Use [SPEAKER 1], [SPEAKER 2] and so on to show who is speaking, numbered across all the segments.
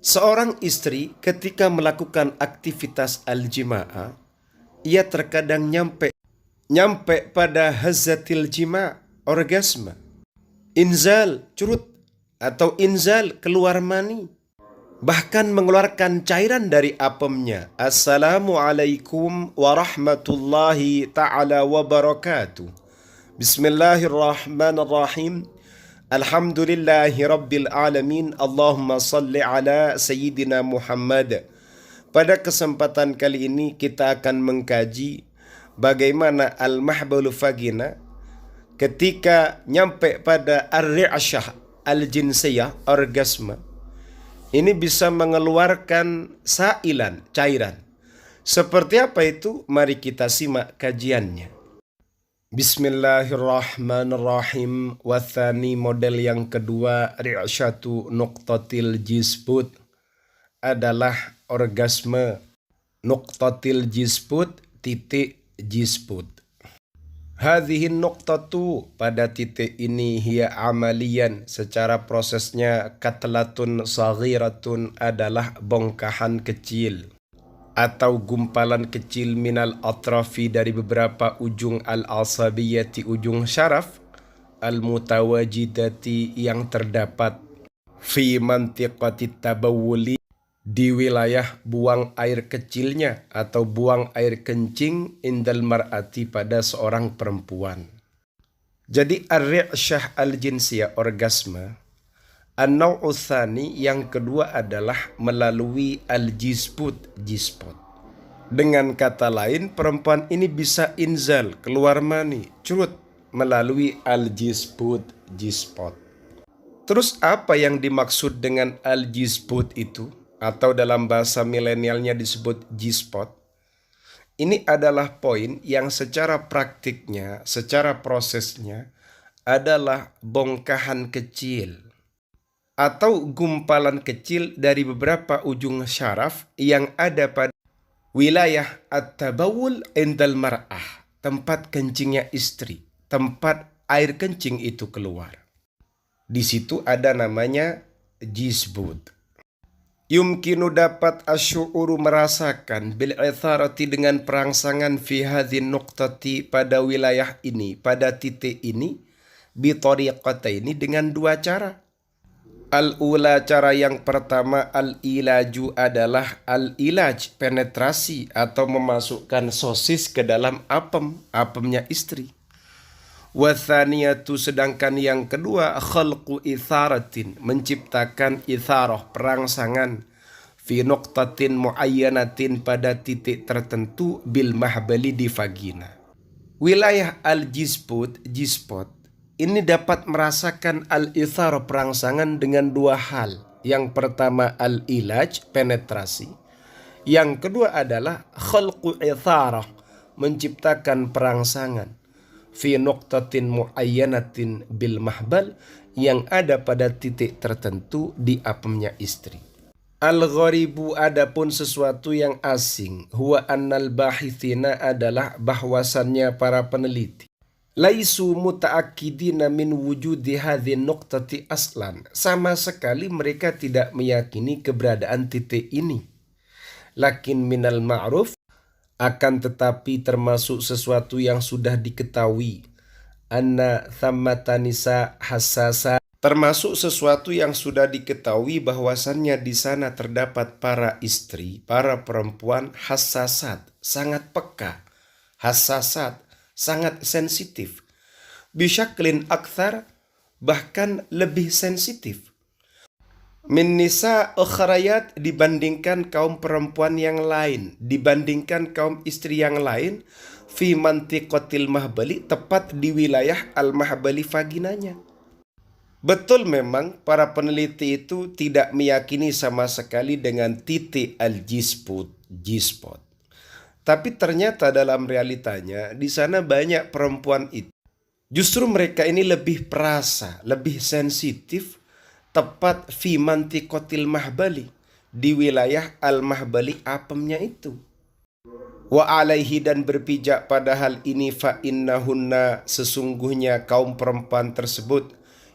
[SPEAKER 1] Seorang istri ketika melakukan aktivitas al-jima'ah, ia terkadang nyampe pada hazzatil jima', orgasme, inzal, curut, atau inzal, keluar mani, bahkan mengeluarkan cairan dari apemnya. Assalamualaikum warahmatullahi ta'ala wabarakatuh. Bismillahirrahmanirrahim. Alhamdulillahi rabbil alamin. Allahumma salli ala Sayyidina Muhammad. Pada kesempatan kali ini kita akan mengkaji bagaimana al-mahbalu vagina ketika nyampe pada ar-ri'syah al-jinsiyah, orgasme, ini bisa mengeluarkan sailan, cairan. Seperti apa itu? Mari kita simak kajiannya. Bismillahirrahmanirrahim. Wathani, model yang kedua, ri'syatu nuqtatil jisbut, adalah orgasme nuqtatil jisbut, titik jisbut. Hadhihin nuqtatu, pada titik ini, hiya amalian, secara prosesnya, katlatun saghiratun, adalah bongkahan kecil atau gumpalan kecil minal atrafi, dari beberapa ujung al-asabiyati, ujung syaraf, al-mutawajidati, yang terdapat fi mantiqati tabawuli, di wilayah buang air kecilnya atau buang air kencing, indal mar'ati, pada seorang perempuan. Jadi ar-ri'syah al-jinsiyah, orgasme, an-naw'u tsani, yang kedua adalah melalui al-jisbut, jispot. Dengan kata lain, perempuan ini bisa inzal, keluar mani, curut, melalui al-jisbut, jispot. Terus apa yang dimaksud dengan al-jisbut itu? Atau dalam bahasa milenialnya disebut jispot. Ini adalah poin yang secara praktiknya, secara prosesnya, adalah bongkahan kecil atau gumpalan kecil dari beberapa ujung syaraf yang ada pada wilayah at-tabawul indal mar'ah, tempat kencingnya istri, tempat air kencing itu keluar. Di situ ada namanya jisbut. Yumkinu, dapat, asy'uru, merasakan, bil itharati, dengan perangsangan, fi hadhin nuqtati, pada wilayah ini, pada titik ini, bi tariqataini, dengan dua cara. Al-ula, cara yang pertama, al-ilaju, adalah al-ilaj, penetrasi atau memasukkan sosis ke dalam apemnya istri. Wathaniyatu, sedangkan yang kedua, khalqu itharatin, menciptakan itharah, perangsangan, fi nuqtatin muayyanatin, pada titik tertentu, bil mahbali, di vagina. Wilayah al-jisbut, jispot, ini dapat merasakan al-itharah, perangsangan, dengan dua hal. Yang pertama al-ilaj, penetrasi. Yang kedua adalah khalqu itharah, menciptakan perangsangan, fi nuqtatin muayyanatin bil mahbal, yang ada pada titik tertentu di apemnya istri. Al-gharibu, adapun sesuatu yang asing, huwa annal bahithina, adalah bahwasannya para peneliti, laisu muta'akkidina min wujudi hadhin nuqtati aslan, sama sekali mereka tidak meyakini keberadaan titik ini. Lakin minal ma'ruf, akan tetapi termasuk sesuatu yang sudah diketahui, anna thammata nisa hassasa, termasuk sesuatu yang sudah diketahui bahwasannya di sana terdapat para istri, para perempuan, hassasat, sangat peka, hassasat, sangat sensitif, bisyaklin akthar, bahkan lebih sensitif, min nisa ukhrayat, dibandingkan kaum perempuan yang lain, dibandingkan kaum istri yang lain, fi mantiqatil mahbali, tepat di wilayah al-mahbali, vaginanya. Betul, memang para peneliti itu tidak meyakini sama sekali dengan titik al-jisbut, jispot. Tapi ternyata dalam realitanya di sana banyak perempuan itu, justru mereka ini lebih perasa, lebih sensitif, tepat fi mantiqatil mahbali, di wilayah al-mahbali, apemnya itu. Wa alaihi, dan berpijak pada hal ini, fa innahunna, sesungguhnya kaum perempuan tersebut,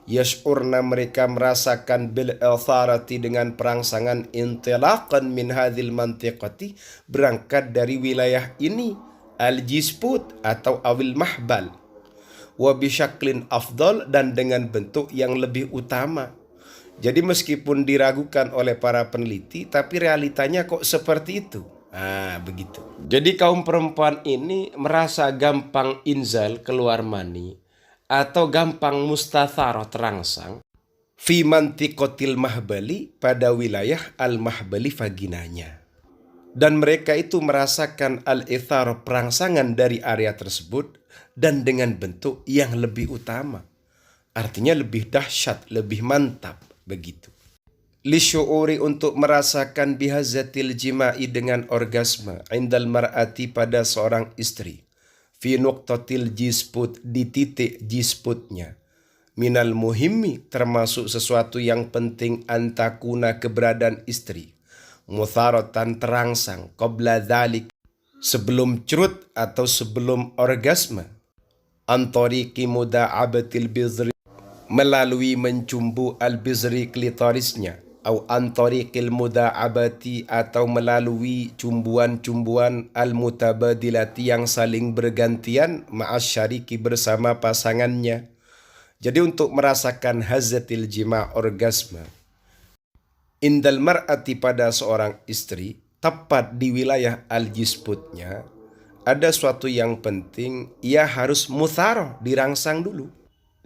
[SPEAKER 1] Yash'urna mereka merasakan bil atharati dengan perangsangan intilaqan min hadhil mantiqati berangkat dari wilayah ini al-jisput atau awil mahbal wa bisyaklin afdal dan dengan bentuk yang lebih utama. Jadi meskipun diragukan oleh para peneliti tapi realitanya kok seperti itu. Begitu. Jadi kaum perempuan ini merasa gampang inzal keluar mani atau gampang mustatharoh terangsang fi mantiqatil mahbali pada wilayah al-mahbali vaginanya. Dan mereka itu merasakan al-ithar perangsangan dari area tersebut dan dengan bentuk yang lebih utama. Artinya lebih dahsyat, lebih mantap, begitu. Lisyu'uri untuk merasakan bihazatil jima'i dengan orgasme indal mar'ati pada seorang istri. Fi nuqtatil jisput di titik jisputnya. Minal muhimmi termasuk sesuatu yang penting antakuna keberadaan istri. Mutharatan terangsang qabla dhalik sebelum curut atau sebelum orgasme. Antariqi muda'abatil bizri melalui mencumbu al-bizri klitorisnya. Au antariqil muda'abati atau melalui cumbuan-cumbuan al-mutabadilati yang saling bergantian ma'asyariki bersama pasangannya. Jadi untuk merasakan hazatil jima' orgasme indal mar'ati pada seorang istri tepat di wilayah al-jisputnya ada suatu yang penting, ia harus mutharoh, dirangsang dulu.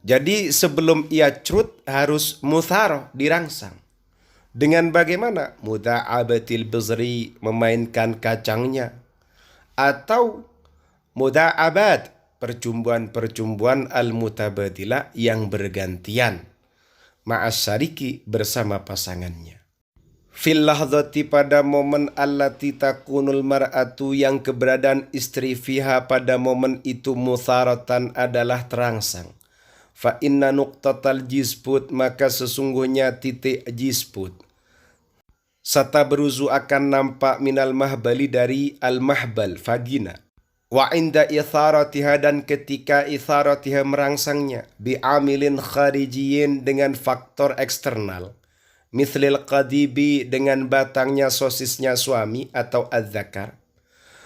[SPEAKER 1] Jadi sebelum ia curut harus mutharoh, dirangsang. Dengan bagaimana? Muda'abatil bizri, memainkan kacangnya. Atau muda'abat, percumbuan-percumbuan al-mutabadilah yang bergantian. Ma'asyariki bersama pasangannya. Fil lahdhati pada momen allati takunul mar'atu yang keberadaan istri fiha pada momen itu mutharatan adalah terangsang. Fa inna nuqtatal jisput maka sesungguhnya titik jisput satabruzu akan nampak minal mahbali dari al-mahbal vagina. Wa inda itharatiha dan ketika itharatiha merangsangnya bi'amilin kharijiyin dengan faktor eksternal. Mithlil qadibi dengan batangnya sosisnya suami atau az-zakar.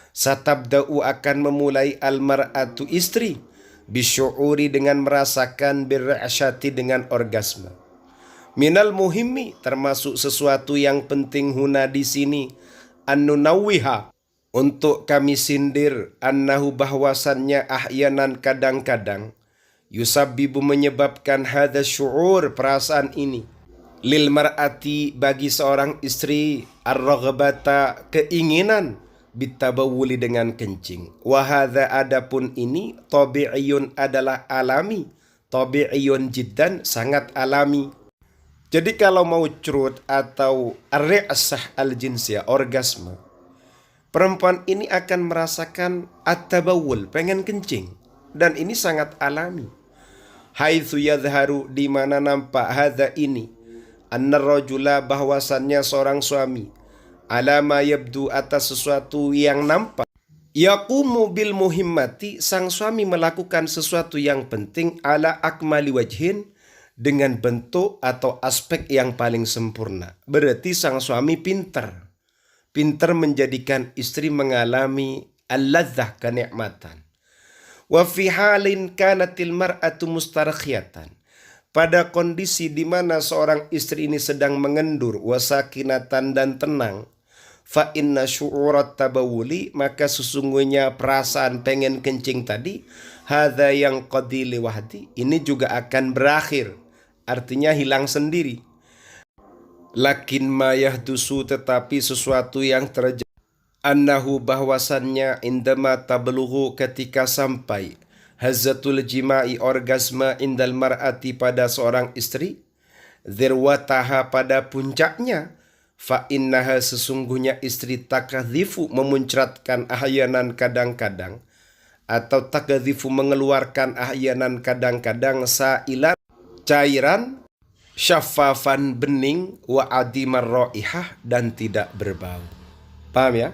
[SPEAKER 1] Satabda'u akan memulai al-mar'atu istri bisyu'uri dengan merasakan bir'asyati dengan orgasme. Minal muhimmi termasuk sesuatu yang penting huna di sini annunawwiha untuk kami sindir annahu bahwasannya ahyanan kadang-kadang yusabbibu menyebabkan hadza syu'ur perasaan ini lil mar'ati bagi seorang istri ar-raghbata keinginan bitabawuli dengan kencing. Wahadha adapun ini tabi'iyun adalah alami. Tabi'iyun jiddan sangat alami. Jadi kalau mau curut atau ar-ri'sah al-jinsiyah orgasme, perempuan ini akan merasakan at-tabawul, pengen kencing. Dan ini sangat alami. Haitsu yadharu di mana nampak hadza ini anna rajula bahwasannya seorang suami alama yabdu atas sesuatu yang nampak. Yaqumu bil muhimmati sang suami melakukan sesuatu yang penting ala akmali wajhin dengan bentuk atau aspek yang paling sempurna. Berarti sang suami pintar. Pintar menjadikan istri mengalami al-ladzah kenikmatan. Wa fi halin kanatil mar'atu mustarkhiyatan. Pada kondisi di mana seorang istri ini sedang mengendur wasakinatan dan tenang. Fa inna syu'urat tabawuli maka sesungguhnya perasaan pengen kencing tadi hadza yang qadili wahdi ini juga akan berakhir, artinya hilang sendiri. Lakin ma yahdusu tetapi sesuatu yang terjadi annahu bahwasannya indama tablughu ketika sampai hazatul jima'i orgasme indal mar'ati pada seorang istri dzirwataha pada puncaknya. Fa innaha sesungguhnya istri takadhifu memuncratkan ahyanan kadang-kadang atau takadhifu mengeluarkan ahyanan kadang-kadang sailan cairan syafafan bening wa adimar raihah dan tidak berbau. Paham ya?